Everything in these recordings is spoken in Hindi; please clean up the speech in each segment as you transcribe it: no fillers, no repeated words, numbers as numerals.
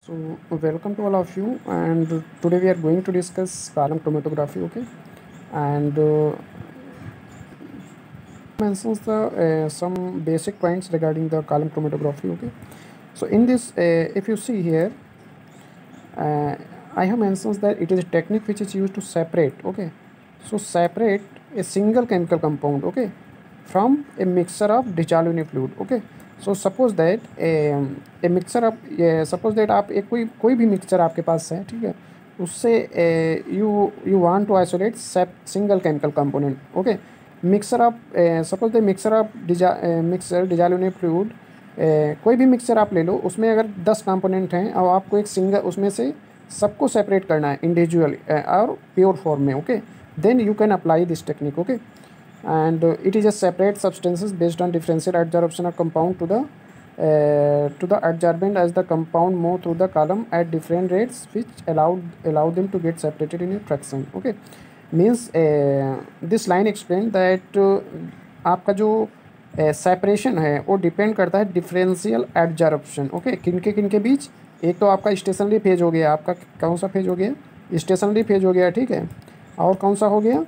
So welcome to all of you, and today we are going to discuss column chromatography. Okay, and mentions the some basic points regarding the column chromatography. Okay, so in this, if you see here, uh, I have mentions that it is a technique which is used to separate. Okay, so separate a single chemical compound. Okay, from a mixture of dissolved fluid. Okay, so suppose that a mixture of suppose that आप एक कोई भी मिक्सचर आपके पास है, ठीक है, उससे you you want to isolate single chemical component. Okay, mixer of suppose the mixer of mixer dissolve fluid. कोई भी मिक्सचर आप ले लो, उसमें अगर 10 कंपोनेंट हैं और आपको एक सिंगल उसमें से सबको सेपरेट करना है इंडिविजुअल और प्योर फॉर्म में. Okay, then you can apply this technique. Okay, and it is a separate substances based on differential adsorption of compound to the adsorbent as the compound move through the column at different rates which allow them to get separated in a fraction. Okay, means this line explain that आपका जो सेपरेशन है वो डिपेंड करता है डिफरेंशियल एडजॉर्प्शन. ओके, किन के बीच? एक तो आपका स्टेशनरी फेज हो गया, आपका कौन सा फेज हो गया? स्टेशनरी फेज हो गया, ठीक है. और कौन सा हो गया?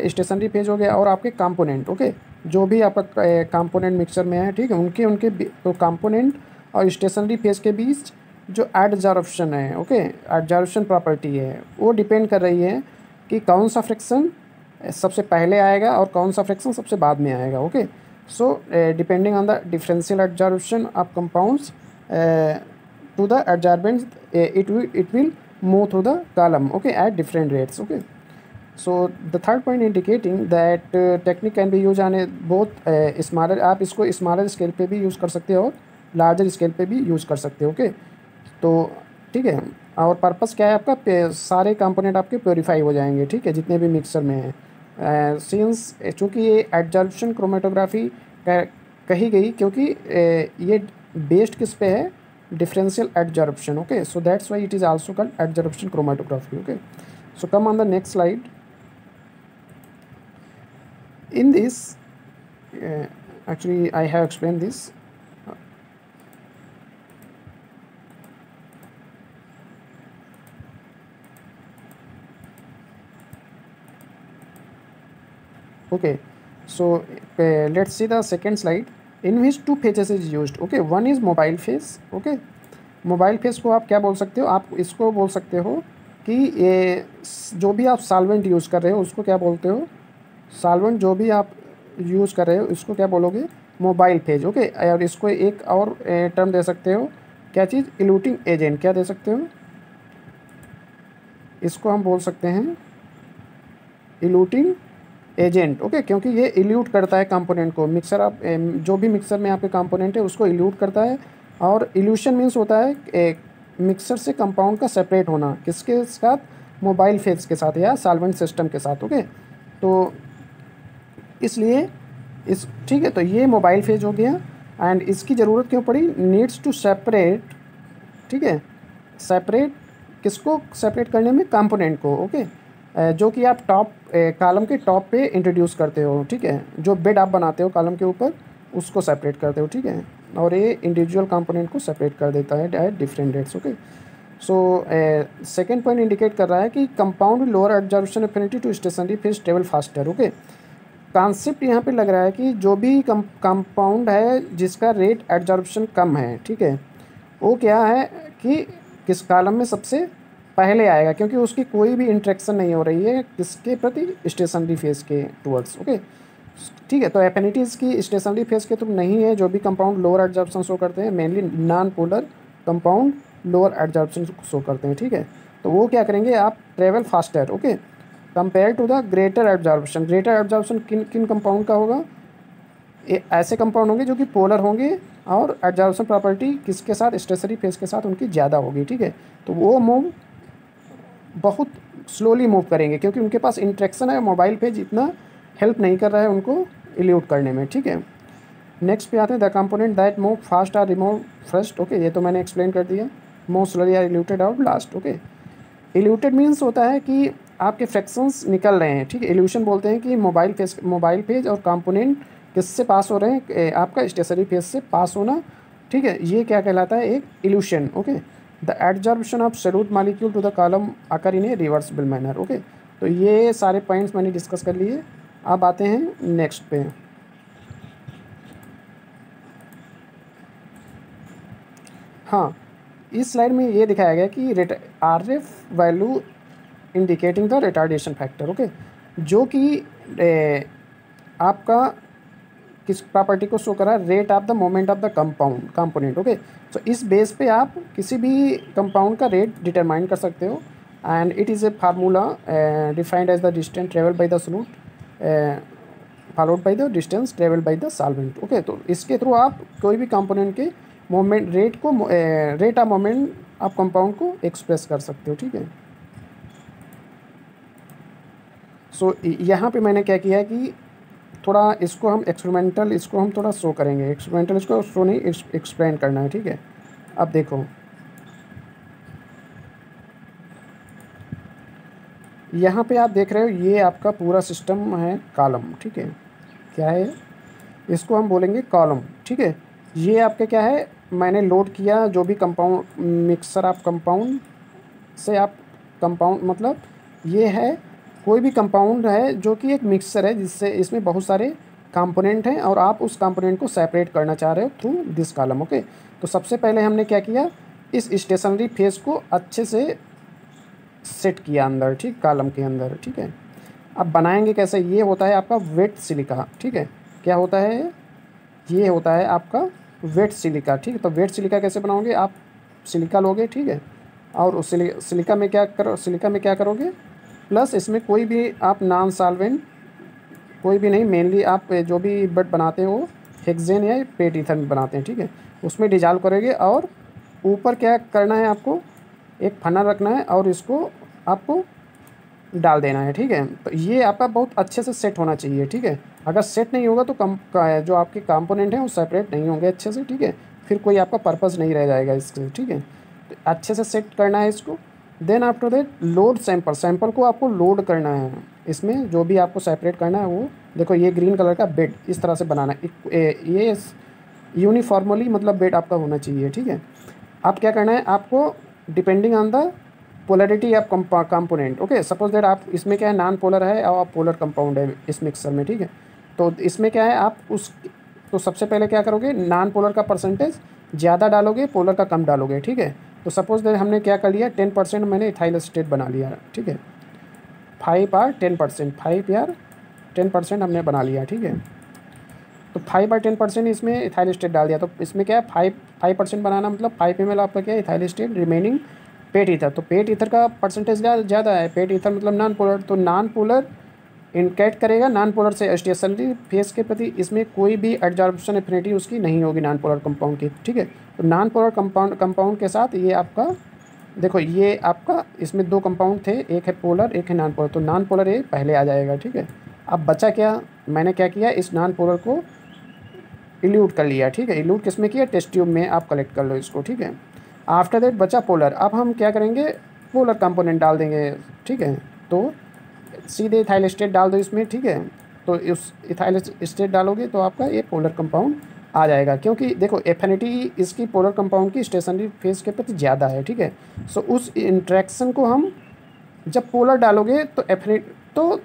स्टेशनरी फेज हो गया. और आपके कंपोनेंट, ओके, जो भी आपका कंपोनेंट मिक्सचर में है, ठीक है, उनके तो कंपोनेंट और स्टेशनरी फेज के बीच जो एडजॉर्प्शन है, ओके, एडजॉर्प्शन प्रॉपर्टी है, वो डिपेंड कर रही है कि कौन सा फ्रिक्शन सबसे पहले आएगा और कौन सा फ्रिक्शन सबसे बाद में आएगा. Okay, so depending on the differential adsorption of compounds to the adsorbent it will move through the column, okay, at different rates. Okay, so the third point indicating that technique can be used on a both smaller. आप इसको स्मॉलर स्केल पे भी यूज़ कर सकते हो और लार्जर स्केल पे भी यूज़ कर सकते हो. ओके, तो ठीक है. और पर्पस क्या है आपका? सारे कंपोनेंट आपके प्योरीफाई हो जाएंगे, ठीक है, जितने भी मिक्सर में हैं. सिंस चूँकि ये एडजॉर्प्शन क्रोमेटोग्राफी कही गई क्योंकि ये बेस्ड किस पे है? Differential adsorption. Okay, so that's why it is also called adsorption chromatography. Okay, so come on the next slide. In this, actually I have explained this. Okay, so let's see the second slide in which two phases is used. Okay, one is mobile phase. Okay, mobile face को आप क्या बोल सकते हो? आप इसको बोल सकते हो कि ये जो भी आप सॉल्वेंट यूज़ कर रहे हो उसको क्या बोलते हो? सॉल्वेंट जो भी आप यूज़ कर रहे हो इसको क्या बोलोगे? Mobile phase. ओके, और इसको एक और टर्म दे सकते हो. क्या चीज़? Eluting agent. क्या दे सकते हो? इसको हम बोल सकते हैं इल्यूटिंग एजेंट. ओके, क्योंकि ये इल्यूट करता है कंपोनेंट को. मिक्सर आप जो भी मिक्सर में आपके कंपोनेंट है उसको इल्यूट करता है. और इल्यूशन मीन्स होता है एक मिक्सर से कंपाउंड का सेपरेट होना. किसके साथ? मोबाइल फेज के साथ या सॉल्वेंट सिस्टम के साथ. ओके, तो इसलिए ठीक है, तो ये मोबाइल फेज हो गया. एंड इसकी ज़रूरत क्यों पड़ी? नीड्स टू सेपरेट, ठीक है, सेपरेट किसको सेपरेट करने में? कंपोनेंट को. ओके, जो कि आप टॉप कॉलम के टॉप पे इंट्रोड्यूस करते हो, ठीक है, जो बेड आप बनाते हो कॉलम के ऊपर उसको सेपरेट करते हो, ठीक है, और ये इंडिविजुअल कंपोनेंट को सेपरेट कर देता है at different rates. Okay, so second point indicate कर रहा है कि compound lower adsorption affinity to stationary phase travel faster. Okay, concept यहाँ पे लग रहा है कि जो भी कंपाउंड है जिसका रेट एडजॉर्प्शन कम है, ठीक है, वो क्या है कि किस कॉलम में सबसे पहले आएगा, क्योंकि उसकी कोई भी इंट्रैक्शन नहीं हो रही है किसके प्रति? स्टेशनरी फेज के टूवर्ड्स. ओके, ठीक है, तो एफिनिटीज़ की स्टेशनरी फेज के थ्रू नहीं है. जो भी कंपाउंड लोअर एडजॉर्प्शन शो करते हैं mainly non polar compound lower adsorption show करते हैं, ठीक है, तो वो क्या करेंगे? आप travel faster. Okay, compare to the greater adsorption. Greater adsorption किन किन कंपाउंड का होगा? ऐसे कंपाउंड होंगे जो कि पोलर होंगे और एडजॉर्प्शन प्रॉपर्टी किसके साथ? स्टेशनरी फेज के साथ उनकी ज़्यादा होगी, ठीक है, तो वो मूव बहुत स्लोली मूव करेंगे क्योंकि उनके पास इंट्रैक्शन है. मोबाइल पेज इतना हेल्प नहीं कर रहा है उनको इल्यूट करने में, ठीक है. नेक्स्ट पे आते हैं the component that move fast are remove first. Okay, ये तो मैंने एक्सप्लेन कर दिया. Move slowly are eluted out last. Okay, eluted means होता है कि आपके फ्रैक्शंस निकल रहे हैं, ठीक है. इल्यूशन बोलते हैं कि मोबाइल फेज और कंपोनेंट किससे पास हो रहे हैं? आपका स्टेशनरी फेज से पास होना, ठीक है, ये क्या कहलाता है, एक elution. Okay, the adsorption of solute molecule to the column occur in a reversible manner. Okay, तो ये सारे पॉइंट्स मैंने डिस्कस कर लिए। अब आते हैं नेक्स्ट पे। हाँ, इस स्लाइड में ये दिखाया गया कि R F value indicating the retardation factor. Okay, जो कि आपका किस प्रॉपर्टी को शो करा, rate of the moment of the component. Okay, तो इस बेस पे आप किसी भी कंपाउंड का रेट डिटरमाइन कर सकते हो, and it is a formula defined as the distance travel by the solute followed by the distance travel by the solvent. Okay, तो इसके थ्रू आप कोई भी कंपोनेंट के मोमेंट रेट को rate of moment of compound को एक्सप्रेस कर सकते हो। ठीक है, सो यहाँ पे मैंने क्या किया है कि थोड़ा इसको हम एक्सपेरिमेंटल इसको हम थोड़ा शो करेंगे। एक्सपेरिमेंटल इसको शो नहीं, एक्सप्लेन करना है। ठीक है, अब देखो यहाँ पे आप देख रहे हो, ये आपका पूरा सिस्टम है कॉलम। ठीक है, क्या है, इसको हम बोलेंगे कॉलम। ठीक है, ये आपका क्या है, मैंने लोड किया जो भी कंपाउंड मिक्सर ऑफ कंपाउंड से आप कंपाउंड मतलब ये है कोई भी कंपाउंड है जो कि एक मिक्सचर है जिससे इसमें बहुत सारे कंपोनेंट हैं और आप उस कंपोनेंट को सेपरेट करना चाह रहे हो थ्रू दिस कॉलम। ओके, तो सबसे पहले हमने क्या किया, इस स्टेशनरी फेस को अच्छे से सेट किया अंदर, ठीक, कॉलम के अंदर। ठीक है, अब बनाएंगे कैसे, ये होता है आपका वेट सिलिका। ठीक है, क्या होता है, ये होता है आपका वेट सिलिका। ठीक है, तो वेट सिलिका कैसे बनाओगे, आप सिलिका लोगे। ठीक है, और उस सिलिका में क्या करोगे, प्लस इसमें कोई भी आप नॉन सॉल्वेंट कोई भी नहीं, मेनली आप जो भी बट बनाते हो हेक्सेन या पेट ईथर में बनाते हैं। ठीक है, उसमें डिजॉल्व करोगे और ऊपर क्या करना है, आपको एक फनल रखना है और इसको आपको डाल देना है। ठीक है, तो ये आपका बहुत अच्छे से सेट होना चाहिए। ठीक है, अगर सेट नहीं होगा तो जो आपके कंपोनेंट हैं वो सेपरेट नहीं होंगे अच्छे से। ठीक है, फिर कोई आपका पर्पस नहीं रह जाएगा इससे। ठीक है, तो अच्छे से सेट करना है इसको। Then after that load sample को आपको लोड करना है इसमें, जो भी आपको सेपरेट करना है वो देखो, ये ग्रीन कलर का बेड इस तरह से बनाना है, ये यूनिफॉर्मली मतलब बेड आपका होना चाहिए। ठीक है, अब क्या करना है आपको, depending on the polarity of component. Okay, suppose that आप इसमें क्या है, नॉन पोलर है और पोलर कंपाउंड है इस मिक्सर में। ठीक है, तो इसमें क्या है, आप तो सबसे पहले क्या करोगे, नॉन पोलर का परसेंटेज ज़्यादा डालोगे, पोलर का कम डालोगे। ठीक है, तो सपोज दैट हमने क्या कर लिया, 10% मैंने इथाइल एसीटेट बना लिया। ठीक है, 5/10% हमने बना लिया। ठीक है, तो 5/10% इसमें इथाइल एसीटेट डाल दिया। तो इसमें क्या है, 5% बनाना मतलब 5 ml आपका क्या है, इथाइल एसीटेट, रिमेनिंग पेट ईथर। तो पेट ईथर का परसेंटेज ज़्यादा है, पेट ईथर मतलब नॉन पोलर, तो नॉन पोलर इंडिकेट करेगा नॉन पोलर से स्टेशनरी फेस के प्रति इसमें कोई भी एडजॉर्प्शन एफिनिटी उसकी नहीं होगी नॉन पोलर कंपाउंड की। ठीक है, तो नॉन पोलर कंपाउंड के साथ ये आपका देखो, ये आपका इसमें 2 कंपाउंड थे, एक है पोलर एक है नॉन पोलर, तो नॉन पोलर ये पहले आ जाएगा। ठीक है, अब बचा क्या, मैंने क्या किया, इस नॉन पोलर को इल्यूट कर लिया। ठीक है, इल्यूट किस में किया, टेस्ट ट्यूब में आप कलेक्ट कर लो इसको। ठीक है, आफ्टर दैट बचा पोलर। अब हम क्या करेंगे, पोलर कंपोनेंट डाल देंगे। ठीक है, तो सीधे इथाइल एसीटेट डाल दो इसमें। ठीक है, तो उस इथाइल एसीटेट डालोगे तो आपका ये पोलर कंपाउंड आ जाएगा, क्योंकि देखो एफिनिटी इसकी पोलर कंपाउंड की स्टेशनरी फेस के प्रति ज़्यादा है। ठीक है, सो उस इंट्रैक्शन को हम जब पोलर डालोगे तो तो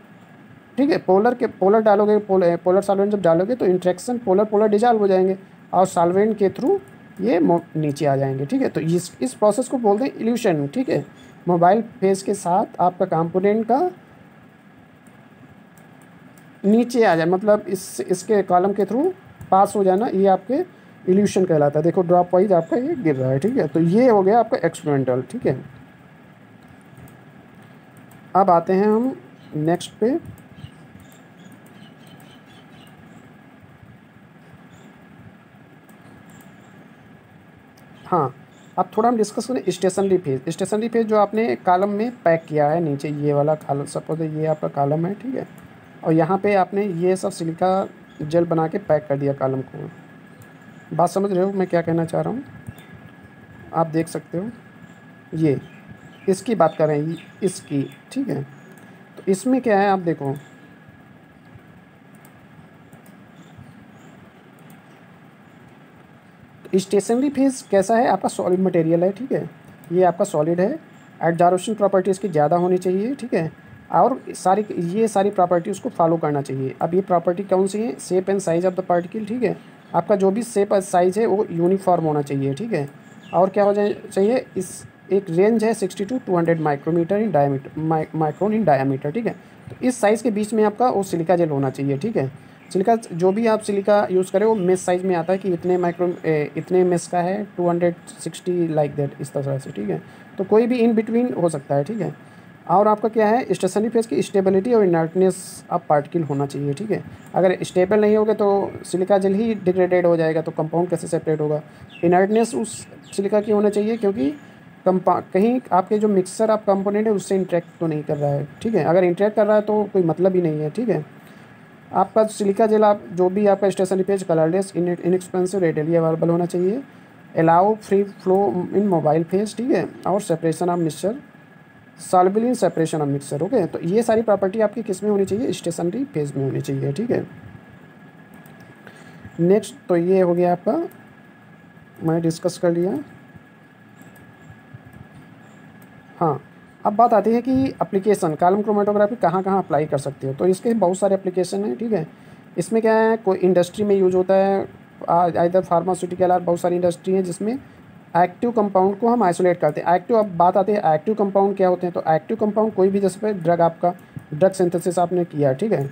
ठीक है, पोलर डालोगे, पोलर सॉल्वेंट जब डालोगे तो इंट्रैक्शन पोलर डिजॉल्व हो जाएंगे और सॉल्वेंट के थ्रू ये नीचे आ जाएंगे। ठीक है, तो इस प्रोसेस को बोलते हैं इल्यूशन। ठीक है, मोबाइल फेस के साथ आपका कंपोनेंट का नीचे आ जाए, मतलब इसके कॉलम के थ्रू पास हो जाना, ये आपके इल्यूशन कहलाता है। देखो ड्रॉप वाइज आपका ये गिर रहा है। ठीक है, तो ये हो गया आपका एक्सपेरिमेंटल। ठीक है, अब आते हैं हम नेक्स्ट पे। हाँ, अब थोड़ा हम डिस्कस करें स्टेशनरी फेज जो आपने कॉलम में पैक किया है नीचे, ये वाला कॉलम, सपोज ये आपका कॉलम है। ठीक है, और यहाँ पे आपने ये सब सिलिका जेल बना के पैक कर दिया कॉलम को। बात समझ रहे हो मैं क्या कहना चाह रहा हूँ, आप देख सकते हो, ये इसकी बात कर रहे हैं, इसकी। ठीक है, तो इसमें क्या है, आप देखो, स्टेशनरी फेज कैसा है, आपका सॉलिड मटेरियल है, ठीक है, ये आपका सॉलिड है। एडजॉर्प्शन प्रॉपर्टीज़ की ज़्यादा होनी चाहिए, ठीक है, और ये सारी प्रॉपर्टी उसको फॉलो करना चाहिए। अब ये प्रॉपर्टी कौन सी है, shape and size of the particle, ठीक है, आपका जो भी शेप और साइज है वो यूनिफॉर्म होना चाहिए, ठीक है। और क्या हो जाए चाहिए, इस एक रेंज है 60 to 200 micrometre in diameter, micron in diameter, ठीक है। तो इस साइज़ के बीच में आपका वो सिलिका जेल होना चाहिए, ठीक है। सिलिका जो भी आप सिलिका यूज़ करें वो मेश साइज़ में आता है कि इतने मेश का है, 260 लाइक दैट, इस तरह से, ठीक है। तो कोई भी इन बिटवीन हो सकता है, ठीक है। और आपका क्या है, स्टेशनरी फेज की स्टेबिलिटी और इनर्टनेस ऑफ पार्टिकल होना चाहिए, ठीक है। अगर स्टेबल नहीं होगा तो सिलिका जेल ही डिग्रेडेड हो जाएगा, तो कंपाउंड कैसे सेपरेट होगा। इनर्टनेस उस सिलिका की होना चाहिए, क्योंकि कहीं आपके जो मिक्सर आप कंपोनेंट है उससे इंटरेक्ट तो नहीं कर रहा है, ठीक है। अगर इंटरेक्ट कर रहा है तो कोई मतलब ही नहीं है, ठीक है। आपका सिलिका जेल आप जो भी आपका stationary page colourless, inexpensive, readily available होना चाहिए। Allow free flow in mobile phase, ठीक है, और separation of mixture, soluble in separation of mixture, okay. तो ये सारी प्रॉपर्टी आपकी किस में होनी चाहिए, स्टेशनरी फेज में होनी चाहिए, ठीक है। नेक्स्ट तो ये हो गया आपका, मैंने डिस्कस कर लिया। हाँ, अब बात आती है कि एप्लीकेशन कॉलम क्रोमेटोग्राफी कहाँ कहाँ अप्लाई कर सकते हो। तो इसके बहुत सारे एप्लीकेशन हैं, ठीक है। इसमें क्या है, कोई इंडस्ट्री में यूज होता है, इधर फार्मास्यूटिकल और बहुत सारी इंडस्ट्री हैं जिसमें एक्टिव कंपाउंड को हम आइसोलेट करते हैं। एक्टिव, अब बात आती है एक्टिव कंपाउंड क्या होते हैं। तो एक्टिव कंपाउंड कोई भी, जैसे ड्रग, आपका ड्रग सिंथेसिस आपने किया, ठीक है।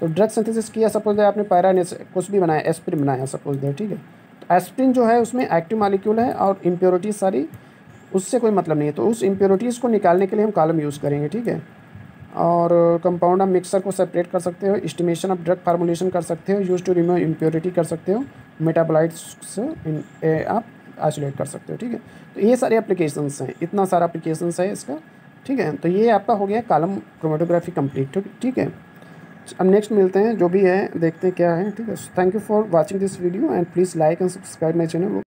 तो ड्रग सिंथेसिस किया, सपोज है आपने पैरानेस कुछ भी बनाया, एस्प्रिन बनाया सपोज है, ठीक है। तो एस्प्रिन जो है उसमें एक्टिव मॉलिक्यूल है और इम्प्योरिटीज सारी, उससे कोई मतलब नहीं है। तो उस इम्प्योरिटीज़ को निकालने के लिए हम कॉलम यूज़ करेंगे, ठीक है। और कंपाउंड ऑफ मिक्सर को सेपरेट कर सकते हो, एस्टिमेशन ऑफ ड्रग फार्मूलेशन कर सकते हो, यूज टू रिमूव इम्प्योरिटी कर सकते हो, मेटाबोलाइट्स से आप आइसोलेट कर सकते हो, ठीक है। तो ये सारे एप्लीकेशंस हैं, इतना सारा एप्लीकेशंस है इसका, ठीक है। तो ये आपका हो गया कॉलम क्रोमेटोग्राफी कंप्लीट, ठीक है। अब नेक्स्ट मिलते हैं, जो भी है देखते हैं क्या है, ठीक है। Thank you for watching this video and please like and subscribe my channel.